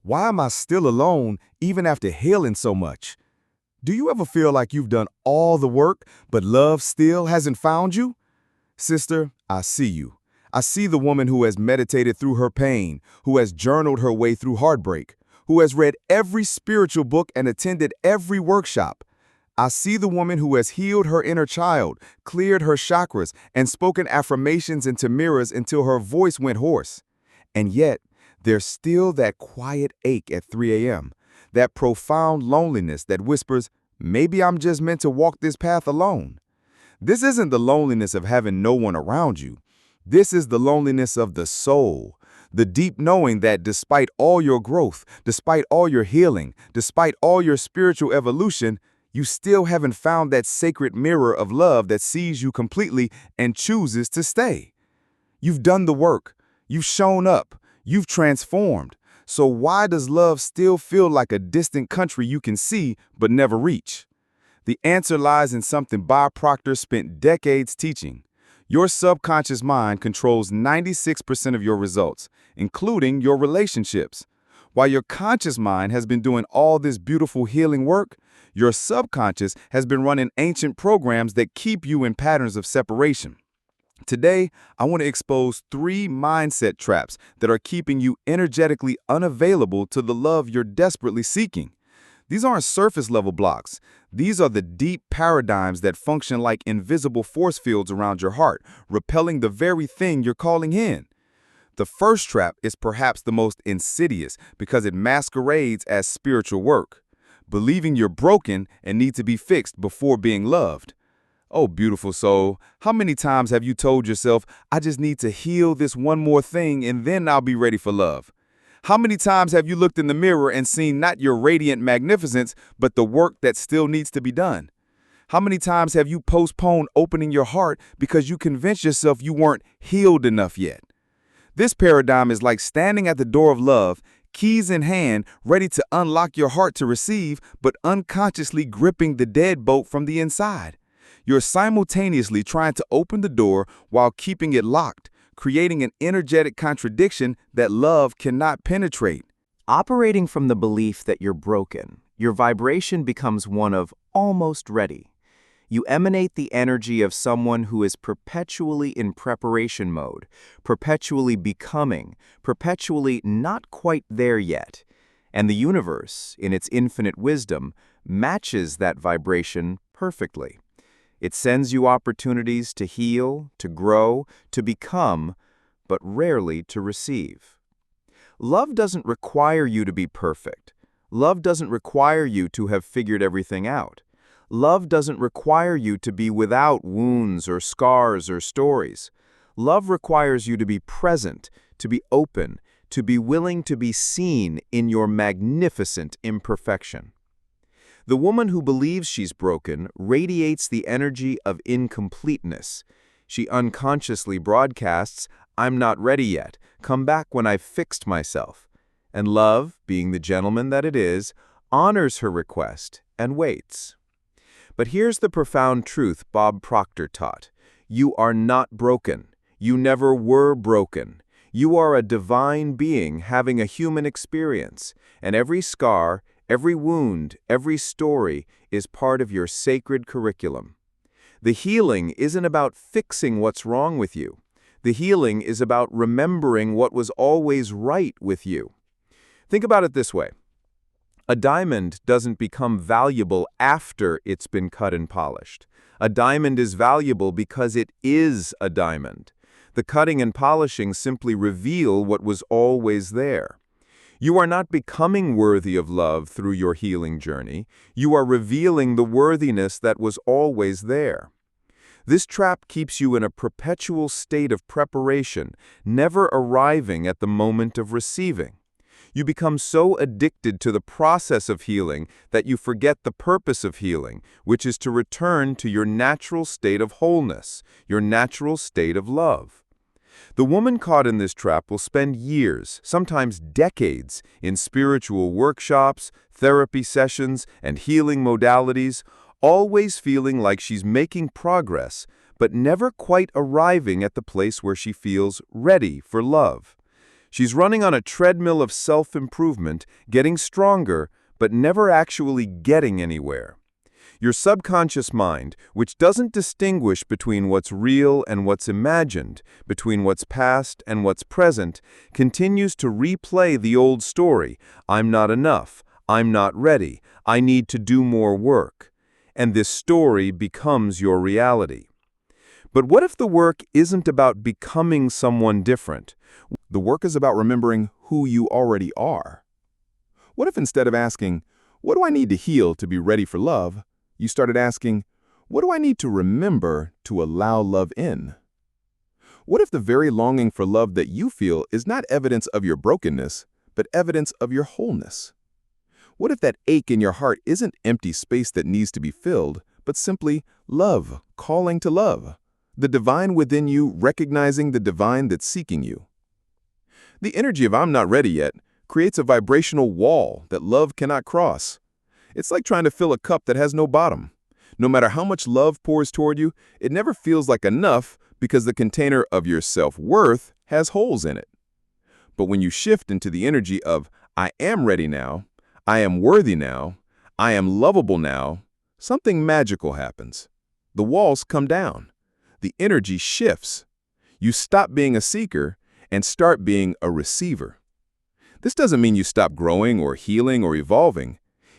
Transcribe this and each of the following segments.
Why am I still alone even after healing so much? Do you ever feel like you've done all the work, but love still hasn't found you? Sister, I see you. I see the woman who has meditated through her pain, who has journaled her way through heartbreak, who has read every spiritual book and attended every workshop. I see the woman who has healed her inner child, cleared her chakras, and spoken affirmations into mirrors until her voice went hoarse. And yet, there's still that quiet ache at 3 a.m., that profound loneliness that whispers, maybe I'm just meant to walk this path alone. This isn't the loneliness of having no one around you. This is the loneliness of the soul, the deep knowing that despite all your growth, despite all your healing, despite all your spiritual evolution, you still haven't found that sacred mirror of love that sees you completely and chooses to stay. You've done the work. You've shown up. You've transformed. So why does love still feel like a distant country you can see but never reach? The answer lies in something Bob Proctor spent decades teaching. Your subconscious mind controls 96% of your results, including your relationships. While your conscious mind has been doing all this beautiful healing work, your subconscious has been running ancient programs that keep you in patterns of separation. Today, I want to expose 3 mindset traps that are keeping you energetically unavailable to the love you're desperately seeking. These aren't surface-level blocks. These are the deep paradigms that function like invisible force fields around your heart, repelling the very thing you're calling in. The first trap is perhaps the most insidious because it masquerades as spiritual work, believing you're broken and need to be fixed before being loved. Oh, beautiful soul, how many times have you told yourself, I just need to heal this one more thing and then I'll be ready for love? How many times have you looked in the mirror and seen not your radiant magnificence, but the work that still needs to be done? How many times have you postponed opening your heart because you convinced yourself you weren't healed enough yet? This paradigm is like standing at the door of love, keys in hand, ready to unlock your heart to receive, but unconsciously gripping the deadbolt from the inside. You're simultaneously trying to open the door while keeping it locked, creating an energetic contradiction that love cannot penetrate. Operating from the belief that you're broken, your vibration becomes one of almost ready. You emanate the energy of someone who is perpetually in preparation mode, perpetually becoming, perpetually not quite there yet. And the universe, in its infinite wisdom, matches that vibration perfectly. It sends you opportunities to heal, to grow, to become, but rarely to receive. Love doesn't require you to be perfect. Love doesn't require you to have figured everything out. Love doesn't require you to be without wounds or scars or stories. Love requires you to be present, to be open, to be willing to be seen in your magnificent imperfection. The woman who believes she's broken radiates the energy of incompleteness. She unconsciously broadcasts, I'm not ready yet, come back when I've fixed myself. And love, being the gentleman that it is, honors her request and waits. But here's the profound truth Bob Proctor taught. You are not broken. You never were broken. You are a divine being having a human experience, and every scar, every wound, every story is part of your sacred curriculum. The healing isn't about fixing what's wrong with you. The healing is about remembering what was always right with you. Think about it this way. A diamond doesn't become valuable after it's been cut and polished. A diamond is valuable because it is a diamond. The cutting and polishing simply reveal what was always there. You are not becoming worthy of love through your healing journey. You are revealing the worthiness that was always there. This trap keeps you in a perpetual state of preparation, never arriving at the moment of receiving. You become so addicted to the process of healing that you forget the purpose of healing, which is to return to your natural state of wholeness, your natural state of love. The woman caught in this trap will spend years, sometimes decades, in spiritual workshops, therapy sessions, and healing modalities, always feeling like she's making progress, but never quite arriving at the place where she feels ready for love. She's running on a treadmill of self-improvement, getting stronger, but never actually getting anywhere. Your subconscious mind, which doesn't distinguish between what's real and what's imagined, between what's past and what's present, continues to replay the old story. I'm not enough. I'm not ready. I need to do more work. And this story becomes your reality. But what if the work isn't about becoming someone different? The work is about remembering who you already are. What if instead of asking, what do I need to heal to be ready for love, you started asking, what do I need to remember to allow love in? What if the very longing for love that you feel is not evidence of your brokenness, but evidence of your wholeness? What if that ache in your heart isn't empty space that needs to be filled, but simply love calling to love, the divine within you recognizing the divine that's seeking you? The energy of I'm not ready yet creates a vibrational wall that love cannot cross. It's like trying to fill a cup that has no bottom. No matter how much love pours toward you, it never feels like enough because the container of your self-worth has holes in it. But when you shift into the energy of I am ready now, I am worthy now, I am lovable now, something magical happens. The walls come down. The energy shifts. You stop being a seeker and start being a receiver. This doesn't mean you stop growing or healing or evolving.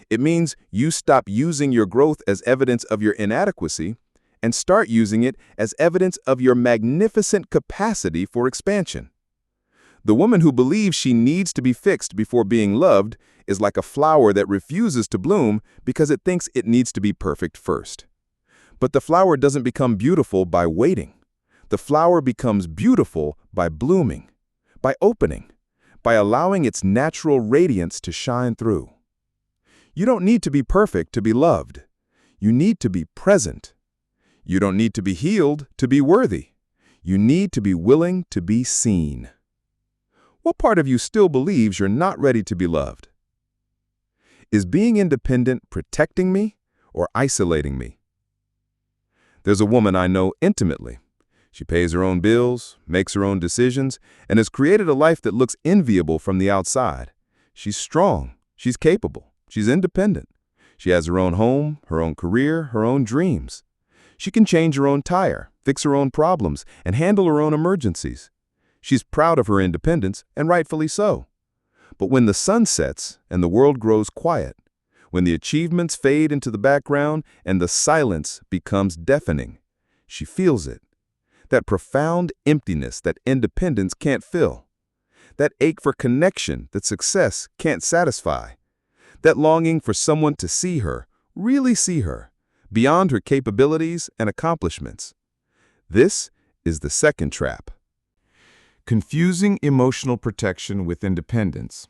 It means you stop using your growth as evidence of your inadequacy and start using it as evidence of your magnificent capacity for expansion. The woman who believes she needs to be fixed before being loved is like a flower that refuses to bloom because it thinks it needs to be perfect first. But the flower doesn't become beautiful by waiting. The flower becomes beautiful by blooming, by opening, by allowing its natural radiance to shine through. You don't need to be perfect to be loved. You need to be present. You don't need to be healed to be worthy. You need to be willing to be seen. What part of you still believes you're not ready to be loved? Is being independent protecting me or isolating me? There's a woman I know intimately. She pays her own bills, makes her own decisions, and has created a life that looks enviable from the outside. She's strong. She's capable. She's independent. She has her own home, her own career, her own dreams. She can change her own tire, fix her own problems, and handle her own emergencies. She's proud of her independence, and rightfully so. But when the sun sets and the world grows quiet, when the achievements fade into the background and the silence becomes deafening, she feels it. That profound emptiness that independence can't fill. That ache for connection that success can't satisfy. That longing for someone to see her, really see her, beyond her capabilities and accomplishments. This is the second trap. Confusing emotional protection with independence.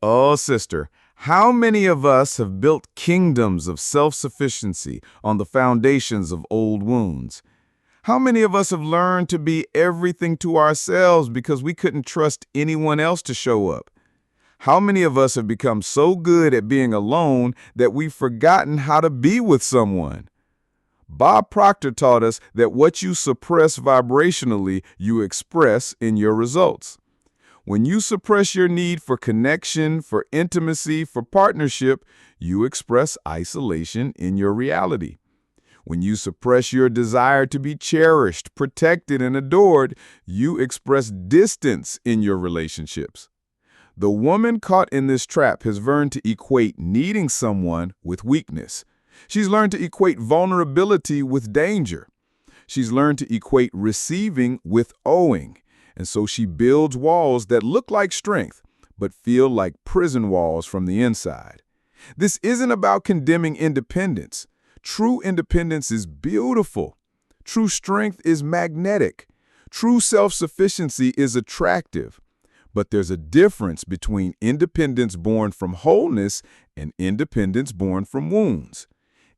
Oh, sister, how many of us have built kingdoms of self-sufficiency on the foundations of old wounds? How many of us have learned to be everything to ourselves because we couldn't trust anyone else to show up? How many of us have become so good at being alone that we've forgotten how to be with someone? Bob Proctor taught us that what you suppress vibrationally, you express in your results. When you suppress your need for connection, for intimacy, for partnership, you express isolation in your reality. When you suppress your desire to be cherished, protected, and adored, you express distance in your relationships. The woman caught in this trap has learned to equate needing someone with weakness. She's learned to equate vulnerability with danger. She's learned to equate receiving with owing. And so she builds walls that look like strength, but feel like prison walls from the inside. This isn't about condemning independence. True independence is beautiful. True strength is magnetic. True self-sufficiency is attractive. But there's a difference between independence born from wholeness and independence born from wounds.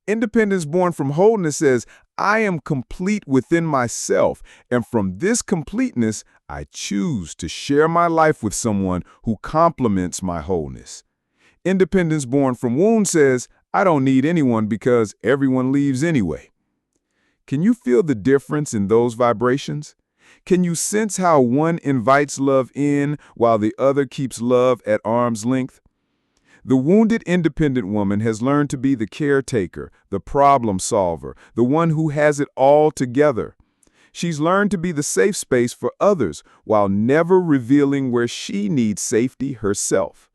Independence born from wholeness says, I am complete within myself, and from this completeness, I choose to share my life with someone who complements my wholeness. Independence born from wounds says, I don't need anyone because everyone leaves anyway. Can you feel the difference in those vibrations? Can you sense how one invites love in while the other keeps love at arm's length? The wounded independent woman has learned to be the caretaker, the problem solver, the one who has it all together. She's learned to be the safe space for others while never revealing where she needs safety herself.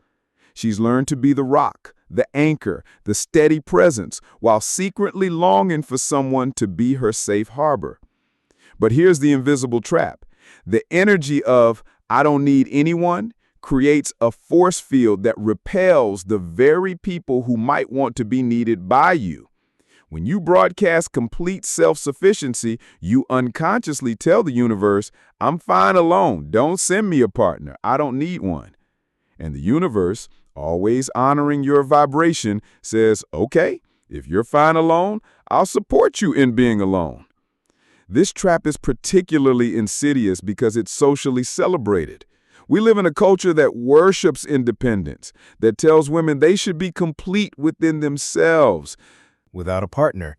She's learned to be the rock, the anchor, the steady presence, while secretly longing for someone to be her safe harbor. But here's the invisible trap. The energy of, "I don't need anyone," creates a force field that repels the very people who might want to be needed by you. When you broadcast complete self-sufficiency, you unconsciously tell the universe, "I'm fine alone. Don't send me a partner. I don't need one." And the universe, always honoring your vibration, says, "Okay, if you're fine alone, I'll support you in being alone." This trap is particularly insidious because it's socially celebrated. We live in a culture that worships independence, that tells women they should be complete within themselves. Without a partner,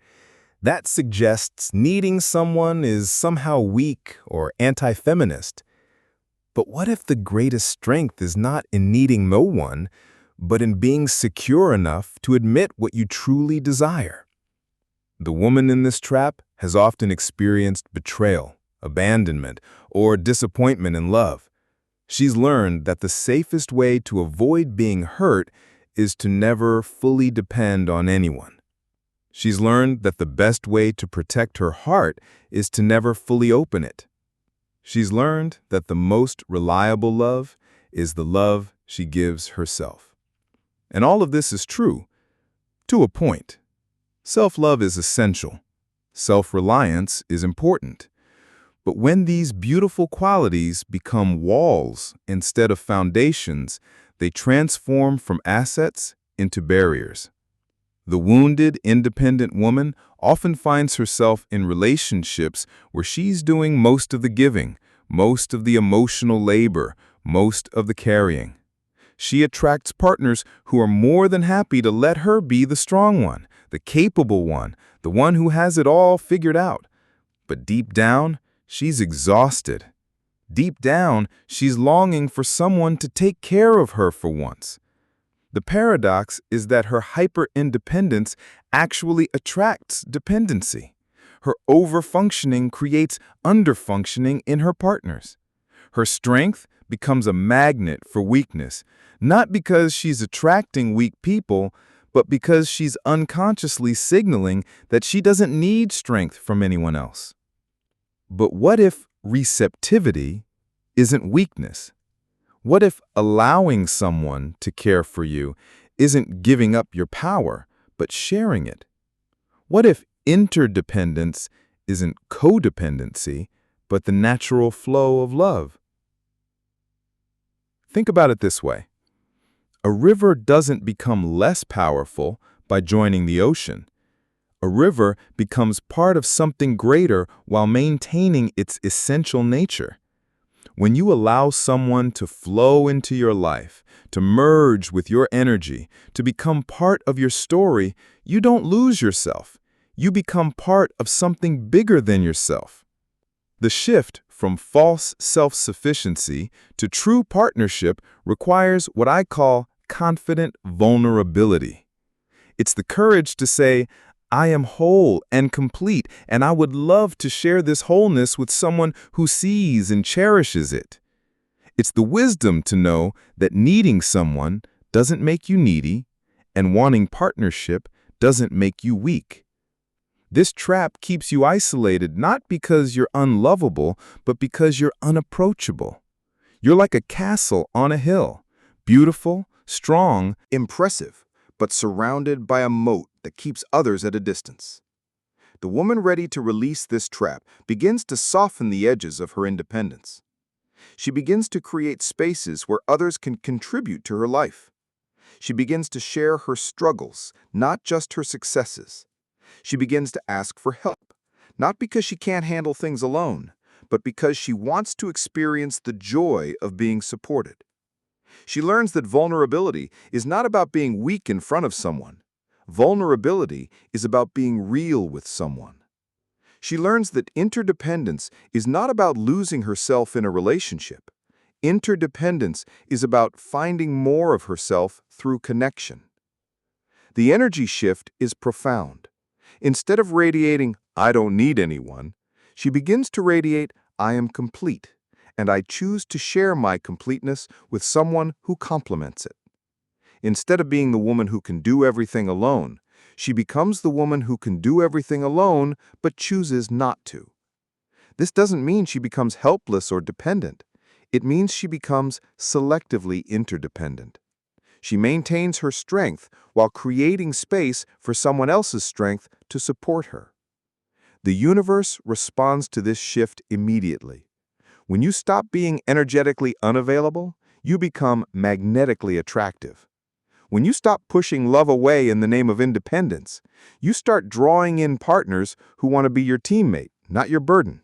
that suggests needing someone is somehow weak or anti-feminist. But what if the greatest strength is not in needing no one, but in being secure enough to admit what you truly desire? The woman in this trap has often experienced betrayal, abandonment, or disappointment in love. She's learned that the safest way to avoid being hurt is to never fully depend on anyone. She's learned that the best way to protect her heart is to never fully open it. She's learned that the most reliable love is the love she gives herself. And all of this is true, to a point. Self-love is essential. Self-reliance is important. But when these beautiful qualities become walls instead of foundations, they transform from assets into barriers. The wounded, independent woman often finds herself in relationships where she's doing most of the giving, most of the emotional labor, most of the carrying. She attracts partners who are more than happy to let her be the strong one, the capable one, the one who has it all figured out. But deep down, she's exhausted. Deep down, she's longing for someone to take care of her for once. The paradox is that her hyper-independence actually attracts dependency. Her over-functioning creates under-functioning in her partners. Her strength becomes a magnet for weakness, not because she's attracting weak people, but because she's unconsciously signaling that she doesn't need strength from anyone else. But what if receptivity isn't weakness? What if allowing someone to care for you isn't giving up your power, but sharing it? What if interdependence isn't codependency, but the natural flow of love? Think about it this way. A river doesn't become less powerful by joining the ocean. A river becomes part of something greater while maintaining its essential nature. When you allow someone to flow into your life, to merge with your energy, to become part of your story, you don't lose yourself. You become part of something bigger than yourself. The shift from false self-sufficiency to true partnership requires what I call confident vulnerability. It's the courage to say, "I am whole and complete, and I would love to share this wholeness with someone who sees and cherishes it." It's the wisdom to know that needing someone doesn't make you needy, and wanting partnership doesn't make you weak. This trap keeps you isolated not because you're unlovable, but because you're unapproachable. You're like a castle on a hill, beautiful, strong, impressive, but surrounded by a moat that keeps others at a distance. The woman ready to release this trap begins to soften the edges of her independence. She begins to create spaces where others can contribute to her life. She begins to share her struggles, not just her successes. She begins to ask for help, not because she can't handle things alone, but because she wants to experience the joy of being supported. She learns that vulnerability is not about being weak in front of someone. Vulnerability is about being real with someone. She learns that interdependence is not about losing herself in a relationship. Interdependence is about finding more of herself through connection. The energy shift is profound. Instead of radiating, "I don't need anyone," she begins to radiate, "I am complete, and I choose to share my completeness with someone who complements it." Instead of being the woman who can do everything alone, she becomes the woman who can do everything alone but chooses not to. This doesn't mean she becomes helpless or dependent. It means she becomes selectively interdependent. She maintains her strength while creating space for someone else's strength to support her. The universe responds to this shift immediately. When you stop being energetically unavailable, you become magnetically attractive. When you stop pushing love away in the name of independence, you start drawing in partners who want to be your teammate, not your burden.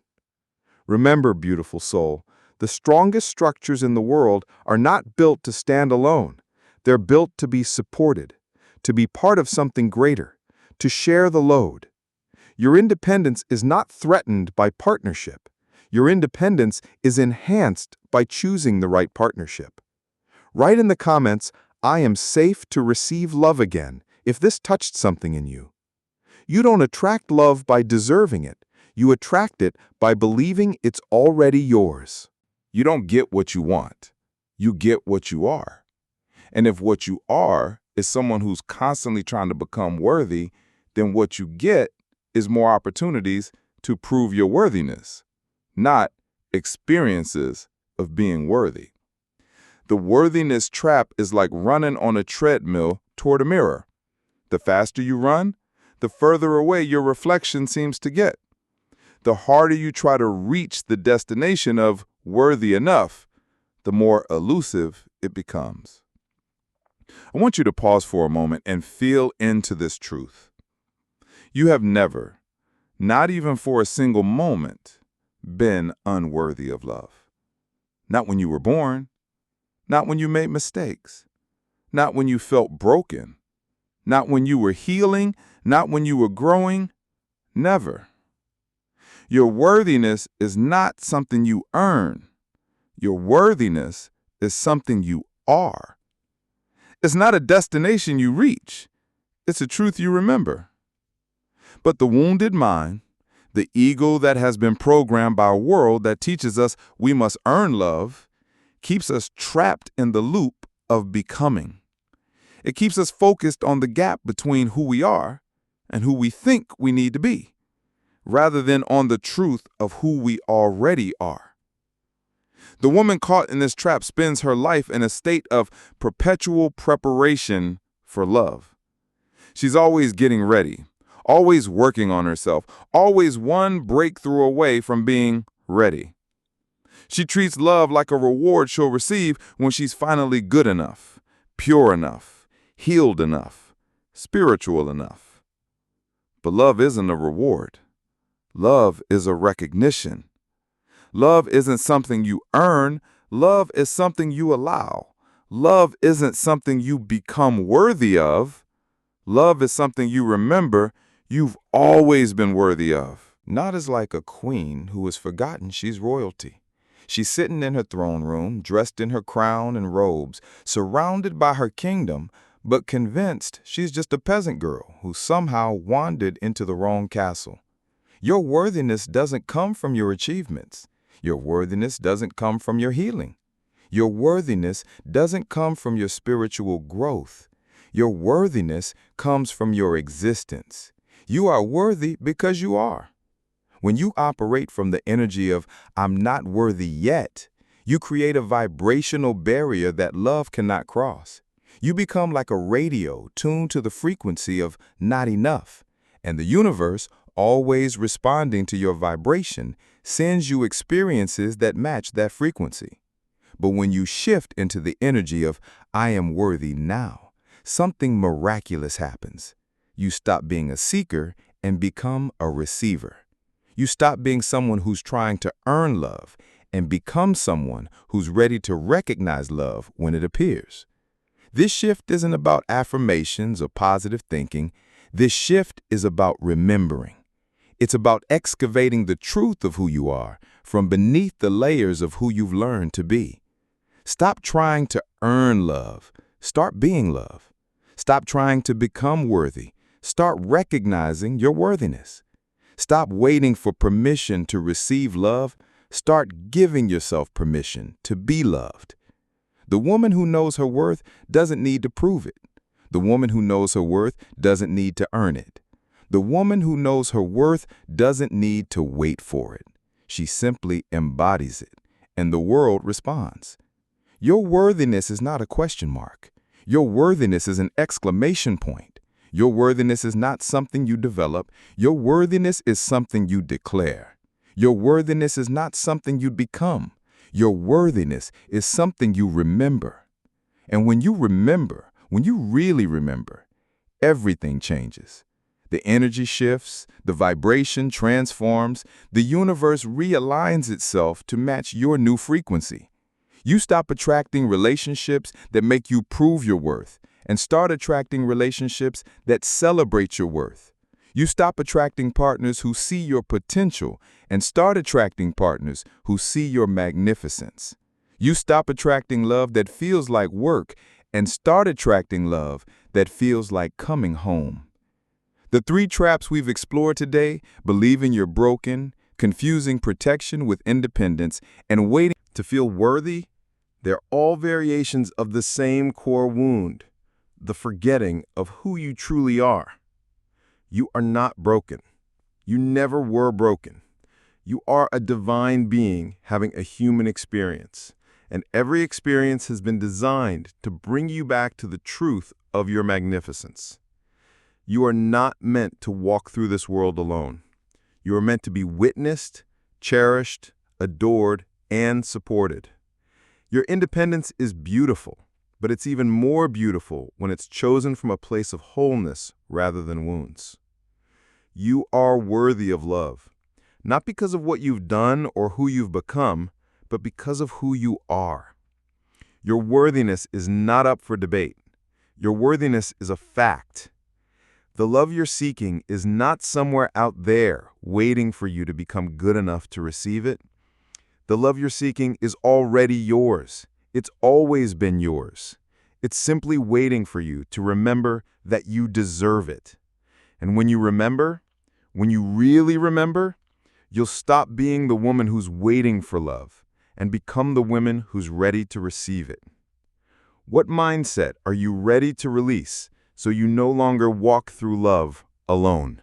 Remember, beautiful soul, the strongest structures in the world are not built to stand alone. They're built to be supported, to be part of something greater, to share the load. Your independence is not threatened by partnership. Your independence is enhanced by choosing the right partnership. Write in the comments, "I am safe to receive love again," if this touched something in you. You don't attract love by deserving it. You attract it by believing it's already yours. You don't get what you want. You get what you are. And if what you are is someone who's constantly trying to become worthy, then what you get is more opportunities to prove your worthiness, not experiences of being worthy. The worthiness trap is like running on a treadmill toward a mirror. The faster you run, the further away your reflection seems to get. The harder you try to reach the destination of worthy enough, the more elusive it becomes. I want you to pause for a moment and feel into this truth. You have never, not even for a single moment, been unworthy of love. Not when you were born, not when you made mistakes, not when you felt broken, not when you were healing, not when you were growing, never. Your worthiness is not something you earn. Your worthiness is something you are. It's not a destination you reach. It's a truth you remember. But the wounded mind, the ego that has been programmed by a world that teaches us we must earn love, keeps us trapped in the loop of becoming. It keeps us focused on the gap between who we are and who we think we need to be, rather than on the truth of who we already are. The woman caught in this trap spends her life in a state of perpetual preparation for love. She's always getting ready, always working on herself, always one breakthrough away from being ready. She treats love like a reward she'll receive when she's finally good enough, pure enough, healed enough, spiritual enough. But love isn't a reward. Love is a recognition. Love isn't something you earn. Love is something you allow. Love isn't something you become worthy of. Love is something you remember you've always been worthy of. Not as like a queen who has forgotten she's royalty. She's sitting in her throne room, dressed in her crown and robes, surrounded by her kingdom, but convinced she's just a peasant girl who somehow wandered into the wrong castle. Your worthiness doesn't come from your achievements. Your worthiness doesn't come from your healing. Your worthiness doesn't come from your spiritual growth. Your worthiness comes from your existence. You are worthy because you are. When you operate from the energy of, "I'm not worthy yet," you create a vibrational barrier that love cannot cross. You become like a radio tuned to the frequency of not enough, and the universe, always responding to your vibration, sends you experiences that match that frequency. But when you shift into the energy of, "I am worthy now," something miraculous happens. You stop being a seeker and become a receiver. You stop being someone who's trying to earn love and become someone who's ready to recognize love when it appears. This shift isn't about affirmations or positive thinking. This shift is about remembering. It's about excavating the truth of who you are from beneath the layers of who you've learned to be. Stop trying to earn love. Start being love. Stop trying to become worthy. Start recognizing your worthiness. Stop waiting for permission to receive love. Start giving yourself permission to be loved. The woman who knows her worth doesn't need to prove it. The woman who knows her worth doesn't need to earn it. The woman who knows her worth doesn't need to wait for it. She simply embodies it, and the world responds. Your worthiness is not a question mark. Your worthiness is an exclamation point. Your worthiness is not something you develop. Your worthiness is something you declare. Your worthiness is not something you become. Your worthiness is something you remember. And when you remember, when you really remember, everything changes. The energy shifts, the vibration transforms, the universe realigns itself to match your new frequency. You stop attracting relationships that make you prove your worth and start attracting relationships that celebrate your worth. You stop attracting partners who see your potential and start attracting partners who see your magnificence. You stop attracting love that feels like work and start attracting love that feels like coming home. The 3 traps we've explored today, believing you're broken, confusing protection with independence, and waiting to feel worthy, they're all variations of the same core wound, the forgetting of who you truly are. You are not broken. You never were broken. You are a divine being having a human experience, and every experience has been designed to bring you back to the truth of your magnificence. You are not meant to walk through this world alone. You are meant to be witnessed, cherished, adored, and supported. Your independence is beautiful, but it's even more beautiful when it's chosen from a place of wholeness rather than wounds. You are worthy of love, not because of what you've done or who you've become, but because of who you are. Your worthiness is not up for debate. Your worthiness is a fact. The love you're seeking is not somewhere out there waiting for you to become good enough to receive it. The love you're seeking is already yours. It's always been yours. It's simply waiting for you to remember that you deserve it. And when you remember, when you really remember, you'll stop being the woman who's waiting for love and become the woman who's ready to receive it. What mindset are you ready to release so you no longer walk through love alone?